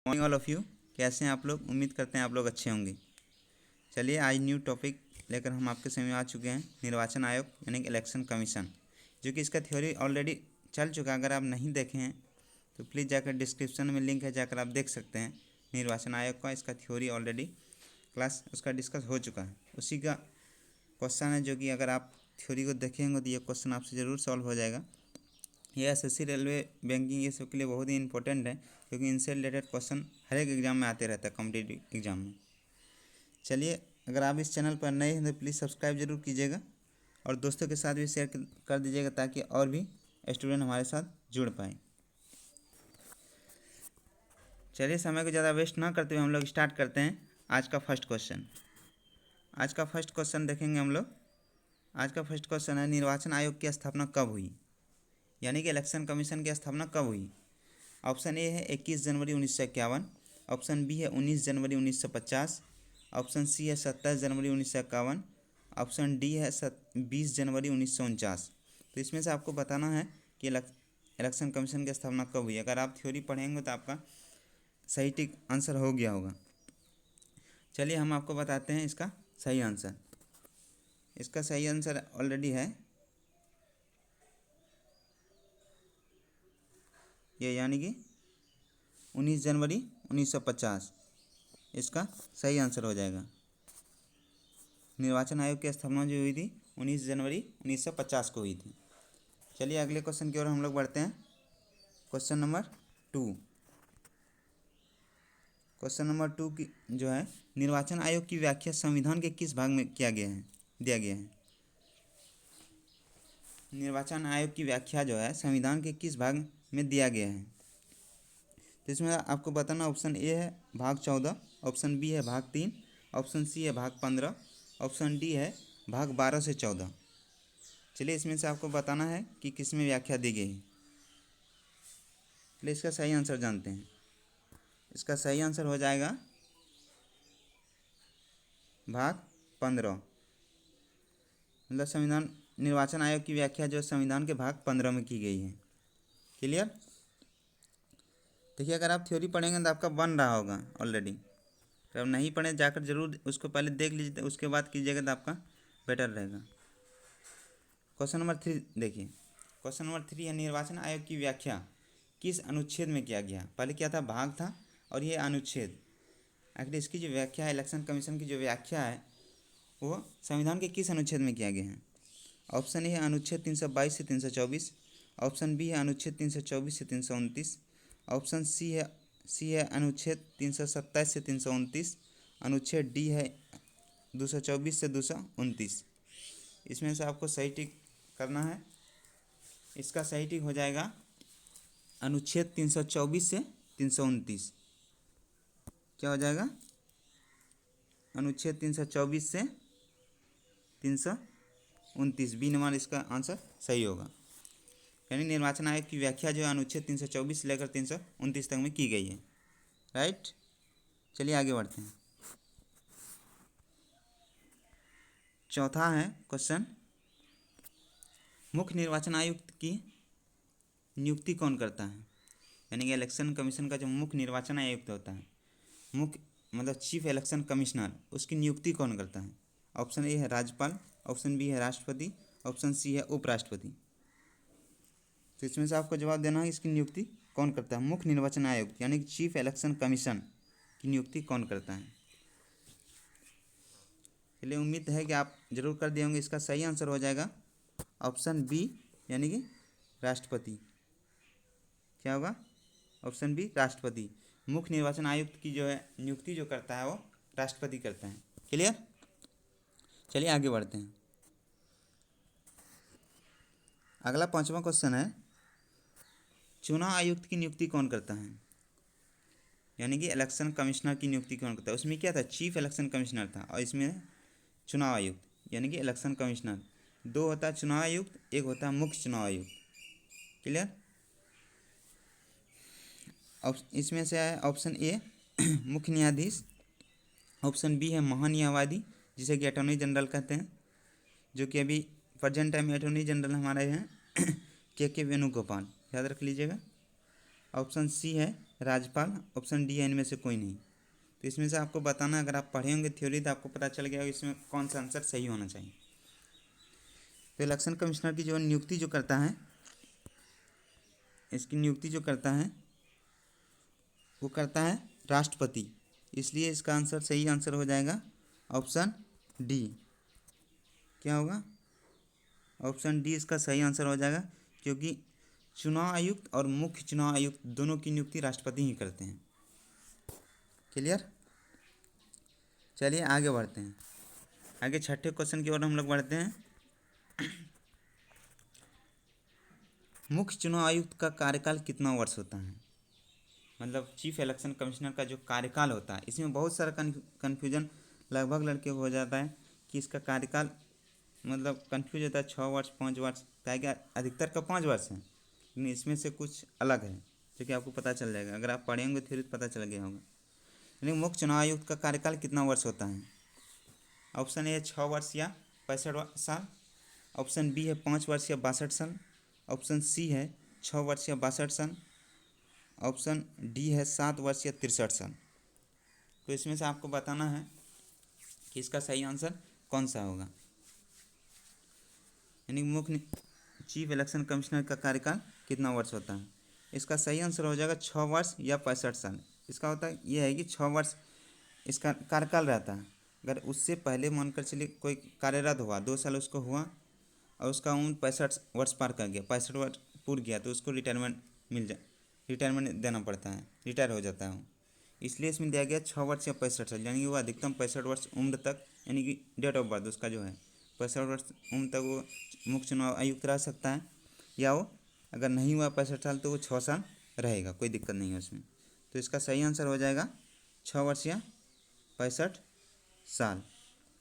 Morning all of you. कैसे हैं आप लोग? उम्मीद करते हैं आप लोग अच्छे होंगे। चलिए आज न्यू टॉपिक लेकर हम आपके सामने आ चुके हैं, निर्वाचन आयोग यानी कि इलेक्शन कमीशन, जो कि इसका थ्योरी ऑलरेडी चल चुका है। अगर आप नहीं देखे हैं तो प्लीज़ जाकर डिस्क्रिप्शन में लिंक है, जाकर आप देख सकते हैं। निर्वाचन आयोग का इसका थ्योरी ऑलरेडी क्लास उसका डिस्कस हो चुका है। उसी का क्वेश्चन है, जो कि अगर आप थ्योरी को देखेंगे तो ये क्वेश्चन आपसे ज़रूर सॉल्व हो जाएगा। ये एसएससी, रेलवे, बैंकिंग ये सब के लिए बहुत ही इंपॉर्टेंट है, क्योंकि इनसे रिलेटेड क्वेश्चन हर एक एग्ज़ाम में आते रहता है, कॉम्पिटिटिव एग्ज़ाम में। चलिए, अगर आप इस चैनल पर नए हैं तो प्लीज़ सब्सक्राइब जरूर कीजिएगा और दोस्तों के साथ भी शेयर कर दीजिएगा, ताकि और भी स्टूडेंट हमारे साथ जुड़ पाए। चलिए, समय को ज़्यादा वेस्ट ना करते हुए हम लोग स्टार्ट करते हैं आज का फर्स्ट क्वेश्चन। आज का फर्स्ट क्वेश्चन देखेंगे हम लोग। आज का फर्स्ट क्वेश्चन है, निर्वाचन आयोग की स्थापना कब हुई, यानी कि इलेक्शन कमीशन की स्थापना कब हुई। ऑप्शन ए है 21 जनवरी 1951, ऑप्शन बी है 19 जनवरी 1950, ऑप्शन सी है 27 जनवरी 1951, ऑप्शन डी है 20 जनवरी 1949। तो इसमें से आपको बताना है कि इलेक्शन कमीशन की स्थापना कब हुई। अगर आप थ्योरी पढ़ेंगे तो आपका सही टिक आंसर हो गया होगा। चलिए, हम आपको बताते हैं इसका सही आंसर। इसका सही आंसर ऑलरेडी है ये, यानी कि 19 जनवरी 1950 इसका सही आंसर हो जाएगा। निर्वाचन आयोग की स्थापना जो हुई थी 19 जनवरी 1950 को हुई थी। चलिए अगले क्वेश्चन की ओर हम लोग बढ़ते हैं। Question number 2। क्वेश्चन नंबर 2 की जो है, निर्वाचन आयोग की व्याख्या संविधान के किस भाग में दिया गया है। निर्वाचन आयोग की व्याख्या जो है संविधान के किस भाग में दिया गया है। तो इसमें आपको बताना, ऑप्शन ए है भाग 14, ऑप्शन बी है भाग 3, ऑप्शन सी है भाग 15, ऑप्शन डी है भाग 12 से 14। चलिए, इसमें से आपको बताना है कि किस में व्याख्या दी गई है। चलिए इसका सही आंसर जानते हैं। इसका सही आंसर हो जाएगा भाग 15। मतलब संविधान निर्वाचन आयोग की व्याख्या जो संविधान के भाग 15 में की गई है। क्लियर? देखिए, अगर आप थ्योरी पढ़ेंगे तो आपका बन रहा होगा ऑलरेडी। तो अब नहीं पढ़े, जाकर जरूर उसको पहले देख लीजिए, उसके बाद कीजिएगा तो आपका बेटर रहेगा। क्वेश्चन नंबर 3 देखिए। क्वेश्चन नंबर 3 है, निर्वाचन आयोग की व्याख्या किस अनुच्छेद में किया गया। पहले क्या था, भाग था, और ये अनुच्छेद। आखिर इसकी जो व्याख्या है, इलेक्शन कमीशन की जो व्याख्या है, वो संविधान के किस अनुच्छेद में किया गया है। ऑप्शन ए है अनुच्छेद 322 से 324, ऑप्शन बी है अनुच्छेद 324 से 329, ऑप्शन सी है अनुच्छेद 327 से 329, अनुच्छेद डी है 224 से 229। इसमें से आपको सही टिक करना है। इसका सही टिक हो जाएगा अनुच्छेद 324 से 329। क्या हो जाएगा? अनुच्छेद 324 से 329, बी नंबर इसका आंसर सही होगा। यानी निर्वाचन आयोग की व्याख्या जो है अनुच्छेद 324 से लेकर 329 तक में की गई है। राइट? चलिए आगे बढ़ते हैं। चौथा है क्वेश्चन, मुख्य निर्वाचन आयुक्त की नियुक्ति कौन करता है। यानी कि इलेक्शन कमीशन का जो मुख्य निर्वाचन आयुक्त होता है, मुख्य मतलब चीफ इलेक्शन कमिश्नर, उसकी नियुक्ति कौन करता है। ऑप्शन ए है राज्यपाल, ऑप्शन बी है राष्ट्रपति, ऑप्शन सी है उपराष्ट्रपति। तो इसमें से आपको जवाब देना है, इसकी नियुक्ति कौन करता है। मुख्य निर्वाचन आयुक्त यानी कि चीफ इलेक्शन कमीशन की नियुक्ति कौन करता है। चलिए, उम्मीद है कि आप जरूर कर दिए होंगे। इसका सही आंसर हो जाएगा ऑप्शन बी, यानी कि राष्ट्रपति। क्या होगा? ऑप्शन बी, राष्ट्रपति। मुख्य निर्वाचन आयुक्त की जो है नियुक्ति जो करता है वो राष्ट्रपति करता है। क्लियर? चलिए आगे बढ़ते हैं। अगला 5वां क्वेश्चन है, चुनाव आयुक्त की नियुक्ति कौन करता है। यानी कि इलेक्शन कमिश्नर की नियुक्ति कौन करता है। उसमें क्या था, चीफ इलेक्शन कमिश्नर था, और इसमें चुनाव आयुक्त यानी कि इलेक्शन कमिश्नर। दो होता है चुनाव आयुक्त, एक होता है मुख्य चुनाव आयुक्त। क्लियर? इसमें से है ऑप्शन ए मुख्य न्यायाधीश, ऑप्शन बी है महान्यायवादी, जिसे कि अटॉर्नी जनरल कहते हैं, जो कि अभी प्रेजेंट टाइम में अटॉर्नी जनरल हमारे हैं के वेणुगोपाल, याद रख लीजिएगा। ऑप्शन सी है राज्यपाल, ऑप्शन डी है इनमें से कोई नहीं। तो इसमें से आपको बताना, अगर आप पढ़े होंगे थ्योरी तो आपको पता चल गया इसमें कौन सा आंसर सही होना चाहिए। तो इलेक्शन कमिश्नर की जो नियुक्ति जो करता है, इसकी नियुक्ति जो करता है वो करता है राष्ट्रपति। इसलिए इसका आंसर, सही आंसर हो जाएगा ऑप्शन डी। क्या होगा? ऑप्शन डी इसका सही आंसर हो जाएगा, क्योंकि चुनाव आयुक्त और मुख्य चुनाव आयुक्त दोनों की नियुक्ति राष्ट्रपति ही करते हैं। क्लियर? चलिए आगे बढ़ते हैं। आगे छठे क्वेश्चन की ओर हम लोग बढ़ते हैं। मुख्य चुनाव आयुक्त का कार्यकाल कितना वर्ष होता है? मतलब चीफ इलेक्शन कमिश्नर का जो कार्यकाल होता है, इसमें बहुत सारा कन्फ्यूजन लगभग लड़के हो जाता है कि इसका कार्यकाल, मतलब कन्फ्यूज होता है 6 वर्ष 5 वर्ष, क्या अधिकतर का 5 वर्ष है, लेकिन इसमें से कुछ अलग है जो कि आपको पता चल जाएगा। अगर आप पढ़ेंगे फिर पता चल गया होगा। यानी मुख्य चुनाव आयुक्त का कार्यकाल कितना वर्ष होता है? ऑप्शन ए है 6 वर्ष या 65 साल, ऑप्शन बी है 5 वर्ष या 62 साल, ऑप्शन सी है 6 वर्ष या 62 साल, ऑप्शन डी है 7 वर्ष या 63 साल। तो इसमें से आपको बताना है कि इसका सही आंसर कौन सा होगा। यानी मुख्य चीफ इलेक्शन कमिश्नर का कार्यकाल कितना वर्ष होता है? इसका सही आंसर हो जाएगा 6 वर्ष या 65 साल। इसका होता है यह है कि 6 वर्ष इसका कार्यकाल रहता है। अगर उससे पहले मानकर चलिए कोई कार्यरत हुआ, 2 साल उसको हुआ और उसका उम्र 65 वर्ष पार कर गया, 65 वर्ष पूर गया, तो उसको रिटायरमेंट देना पड़ता है, रिटायर हो जाता है वो। इसलिए इसमें दिया गया 6 वर्ष या 65 साल, यानी कि वो अधिकतम 65 वर्ष उम्र तक, यानी कि डेट ऑफ बर्थ उसका जो है 65 वर्ष उम्र तक वो मुख्य चुनाव आयुक्त रह सकता है, या वो अगर नहीं हुआ 65 साल तो वो 6 साल रहेगा, कोई दिक्कत नहीं है उसमें। तो इसका सही आंसर हो जाएगा 6 वर्ष या 65 साल।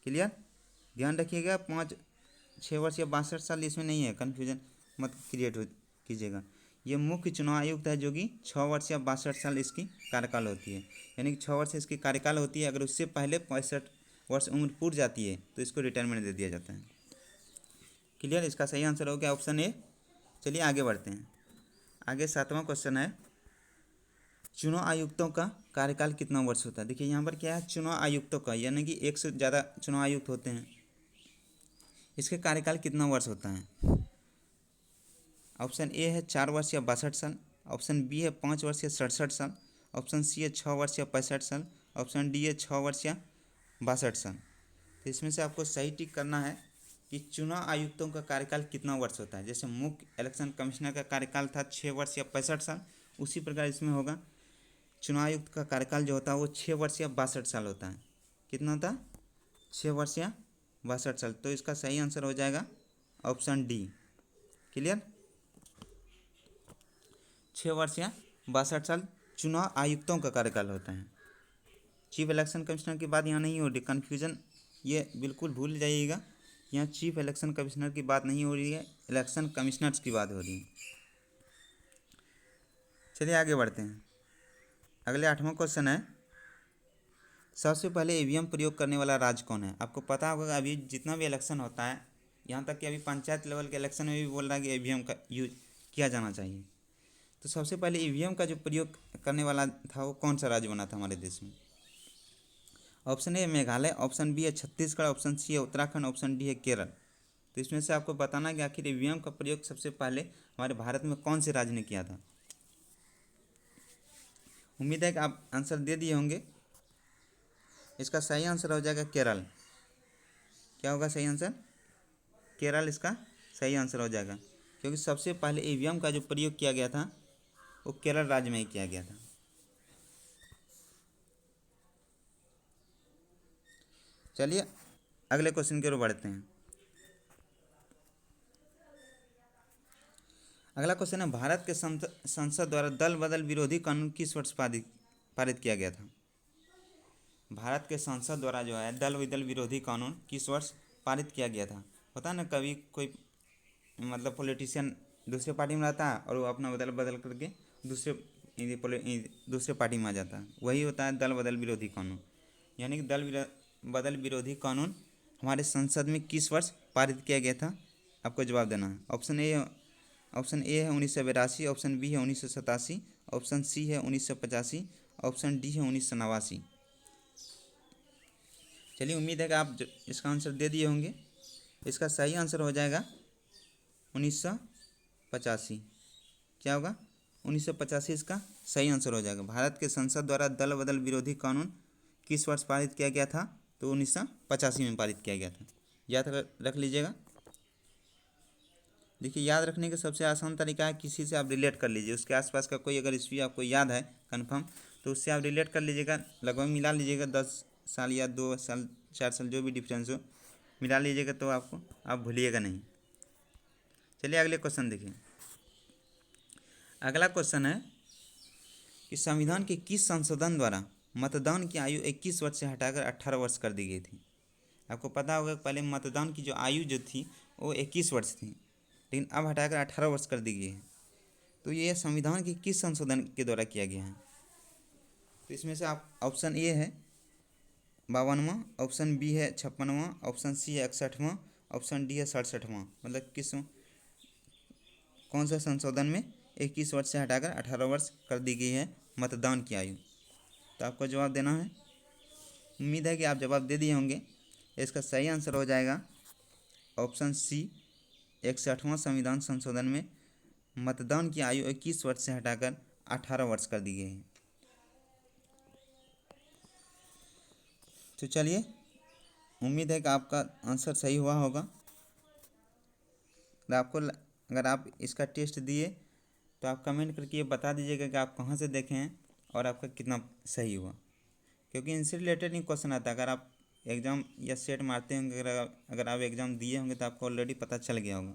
क्लियर? ध्यान रखिएगा, 6 वर्ष या 62 साल इसमें नहीं है, कन्फ्यूजन मत क्रिएट कीजिएगा। ये मुख्य चुनाव आयुक्त है जो कि 6 वर्ष या 62 साल इसकी कार्यकाल होती है, यानी कि 6 वर्ष इसकी कार्यकाल होती है। अगर उससे पहले 65 वर्ष उम्र पूर जाती है तो इसको रिटायरमेंट दे दिया जाता है। क्लियर? इसका सही आंसर हो गया ऑप्शन ए। चलिए आगे बढ़ते हैं। आगे 7वां क्वेश्चन है, चुनाव आयुक्तों का कार्यकाल कितना वर्ष होता है? देखिए यहाँ पर क्या है, चुनाव आयुक्तों का, यानी कि 1 से ज़्यादा चुनाव आयुक्त होते हैं, इसके कार्यकाल कितना वर्ष होता है? ऑप्शन ए है 4 वर्ष या 62 साल, ऑप्शन बी है 5 वर्ष या 67 साल, ऑप्शन सी है 6 वर्ष या 65 साल, ऑप्शन डी है 6 वर्ष या 62 साल। तो इसमें से आपको सही टिक करना है कि चुनाव आयुक्तों का कार्यकाल कितना वर्ष होता है। जैसे मुख्य इलेक्शन कमिश्नर का कार्यकाल था 6 वर्ष या 65 साल, उसी प्रकार इसमें होगा चुनाव आयुक्त का कार्यकाल जो होता है वो 6 वर्ष या 62 साल होता है। कितना होता है? 6 वर्ष या 62 साल। तो इसका सही आंसर हो जाएगा ऑप्शन डी। क्लियर? 6 वर्ष या 62 साल चुनाव आयुक्तों का कार्यकाल होता है। चीफ इलेक्शन कमिश्नर की बात यहाँ नहीं हो रही, कन्फ्यूजन ये बिल्कुल भूल जाइएगा। यहाँ चीफ इलेक्शन कमिश्नर की बात नहीं हो रही है, इलेक्शन कमिश्नर्स की बात हो रही है। चलिए आगे बढ़ते हैं। अगले 8वां क्वेश्चन है, सबसे पहले ईवीएम प्रयोग करने वाला राज्य कौन है? आपको पता होगा अभी जितना भी इलेक्शन होता है, यहाँ तक कि अभी पंचायत लेवल के इलेक्शन में भी बोल रहा है कि ईवीएम का यूज किया जाना चाहिए। तो सबसे पहले ईवीएम का जो प्रयोग करने वाला था वो कौन सा राज्य बना था हमारे देश में? Option A Meghalaya, option B है छत्तीसगढ़, ऑप्शन सी है उत्तराखंड, ऑप्शन डी है केरल। तो इसमें से आपको बताना कि आखिर ईवीएम का प्रयोग सबसे पहले हमारे भारत में कौन से राज्य ने किया था। उम्मीद है कि आप आंसर दे दिए होंगे। इसका सही आंसर हो जाएगा केरल। क्या होगा सही आंसर? केरल इसका सही आंसर हो जाएगा, क्योंकि सबसे पहले ईवीएम का जो प्रयोग किया गया था वो केरल राज्य में ही किया गया था। चलिए अगले क्वेश्चन की ओर बढ़ते हैं। अगला क्वेश्चन है, भारत के संसद द्वारा दल बदल विरोधी कानून किस वर्ष पारित किया गया था? भारत के संसद द्वारा जो है दल बदल विरोधी कानून किस वर्ष पारित किया गया था? होता है ना, कभी कोई मतलब पॉलिटिशियन दूसरे पार्टी में रहता है और वो अपना बदल बदल करके दूसरे पार्टी में आ जाता है, वही होता है दल बदल विरोधी कानून। यानी कि बदल विरोधी कानून हमारे संसद में किस वर्ष पारित किया गया था? आपको जवाब देना है। ऑप्शन ए है 1982, ऑप्शन बी है 1987, ऑप्शन सी है 1985, ऑप्शन डी है 1989। चलिए, उम्मीद है कि आप इसका आंसर दे दिए होंगे। इसका सही आंसर हो जाएगा 1985। क्या होगा? 1985 इसका सही आंसर हो जाएगा। भारत के संसद द्वारा दल बदल विरोधी कानून किस वर्ष पारित किया गया था? तो 1985 में पारित किया गया था। याद रख लीजिएगा। देखिए, याद रखने का सबसे आसान तरीका है किसी से आप रिलेट कर लीजिए। उसके आसपास का कोई अगर ईस्वी आपको याद है कन्फर्म, तो उससे आप रिलेट कर लीजिएगा, लगभग मिला लीजिएगा। 10 साल या 2 साल 4 साल जो भी डिफरेंस हो मिला लीजिएगा, तो आप भूलिएगा नहीं। चलिए अगले क्वेश्चन देखिए। अगला क्वेश्चन है कि संविधान के किस संशोधन द्वारा मतदान की आयु 21 वर्ष से हटाकर 18 वर्ष कर दी गई थी? आपको पता होगा पहले मतदान की जो आयु जो थी वो 21 वर्ष थी, लेकिन अब हटाकर 18 वर्ष कर दी गई है। तो ये संविधान के किस संशोधन के द्वारा किया गया है? तो इसमें से आप ऑप्शन ए है 52वां, ऑप्शन बी है 56वां, ऑप्शन सी है 61वां, ऑप्शन डी है 67वां। मतलब कौन सा संशोधन में 21 वर्ष से हटाकर 18 वर्ष कर दी गई है मतदान की आयु? तो आपको जवाब देना है। उम्मीद है कि आप जवाब दे दिए होंगे। इसका सही आंसर हो जाएगा ऑप्शन सी, 61वां संविधान संशोधन में मतदान की आयु 21 वर्ष से हटाकर 18 वर्ष कर दी गई है। तो चलिए, उम्मीद है कि आपका आंसर सही हुआ होगा। अगर आप इसका टेस्ट दिए तो आप कमेंट करके ये बता दीजिएगा कि आप कहाँ से देखे हैं और आपका कितना सही हुआ, क्योंकि इनसे रिलेटेड ही क्वेश्चन आता है। अगर आप एग्ज़ाम या सेट मारते होंगे, अगर आप एग्ज़ाम दिए होंगे तो आपको ऑलरेडी पता चल गया होगा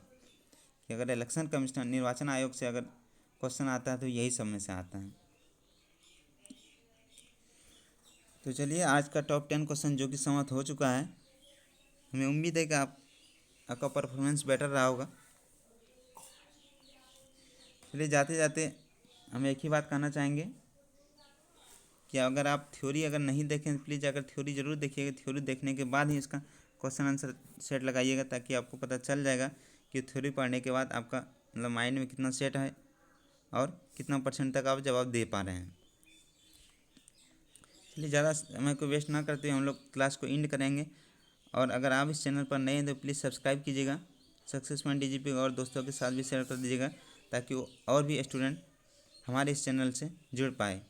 कि अगर इलेक्शन कमीशन निर्वाचन आयोग से अगर क्वेश्चन आता है तो यही सब में से आता है। तो चलिए, आज का टॉप 10 क्वेश्चन जो कि समाप्त हो चुका है। हमें उम्मीद है कि आपका परफॉर्मेंस बेटर रहा होगा। चलिए, जाते जाते हम एक ही बात कहना चाहेंगे कि अगर आप थ्योरी अगर नहीं देखें तो प्लीज़ अगर थ्योरी ज़रूर देखिएगा। थ्योरी देखने के बाद ही इसका क्वेश्चन आंसर सेट लगाइएगा, ताकि आपको पता चल जाएगा कि थ्योरी पढ़ने के बाद आपका मतलब माइंड में कितना सेट है और कितना % तक आप जवाब दे पा रहे हैं। इसलिए ज़्यादा समय को वेस्ट ना करते हुए हम लोग क्लास को एंड करेंगे। और अगर आप इस चैनल पर नए हैं तो प्लीज़ सब्सक्राइब कीजिएगा सक्सेस पॉइंट DGP, और दोस्तों के साथ भी शेयर कर दीजिएगा, ताकि वो और भी स्टूडेंट हमारे इस चैनल से जुड़ पाए।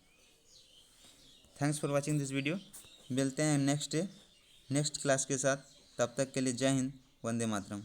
Thanks for watching this video. मिलते हैं नेक्स्ट क्लास के साथ। तब तक के लिए जय हिंद, वंदे मातरम।